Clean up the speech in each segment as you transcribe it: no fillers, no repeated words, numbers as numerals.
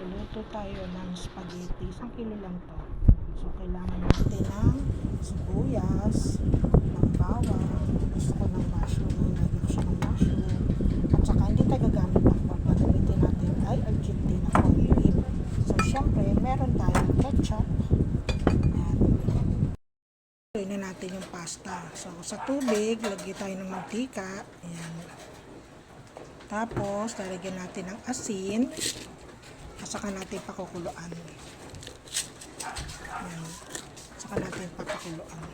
magluluto tayo ng spaghetti. Isang kilo lang to. So, kailangan natin ng sibuyas, ng bawang, gusto ko ng mushroom, lagyan ko siya ng mushroom, at saka hindi tayo gagamit ng pork, gagamitin natin ay Argentina corned beef. So, syempre, meron tayong ketchup. Ayan. Tuloy na natin yung pasta. So, sa tubig, lagyan tayo ng mantika. Ayan. Tapos, lalagyan natin ng asin. At saka natin pakukuluan. Ayan. Saka natin papakuluan.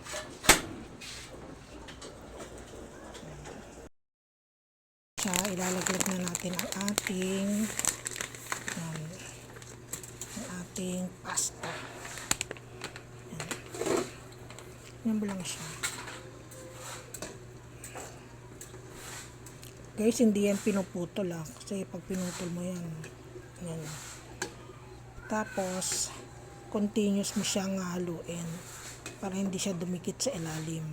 Siya, ilalaglag na natin ang ating pasta. Ayan. Yan mo lang siya. Guys, hindi yan pinuputol kasi pag pinutol mo yan, yan. Tapos, continuous mo siyang haluin para hindi siya dumikit sa ilalim.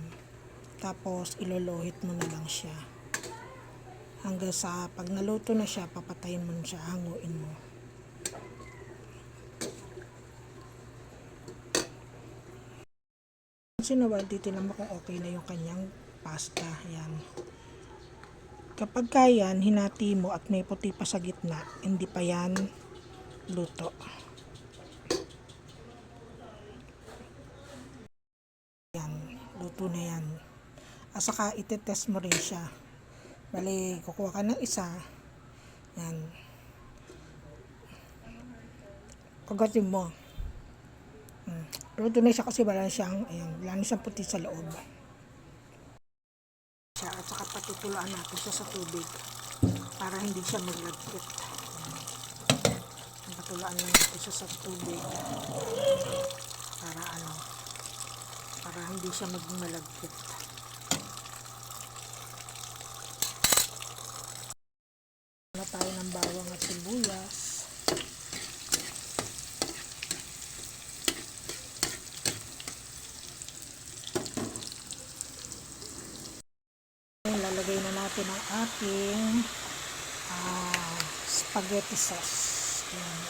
Tapos, ilolohet mo na lang siya. Hanggang sa pag naluto na siya, papatayin mo na siya, hanguin mo. Sinawal, titignan mo kung okay na yung kanyang pasta. Yan. Kapag yan, hinati mo at may puti pa sa gitna, hindi pa yan luto. Yan, luto na yan. At saka itetest mo rin siya. Bali, kukuha ka ng isa. Yan. Kagatin mo. Luto na siya kasi wala siyang puti sa loob. At saka patutulaan natin siya sa tubig para hindi siya maglagkit. Patutulaan lang natin siya sa tubig para hindi siya magmalagkit. Na tayo ng bawang at sibuyas. Lalagay na natin ang ating spaghetti sauce. Ayan.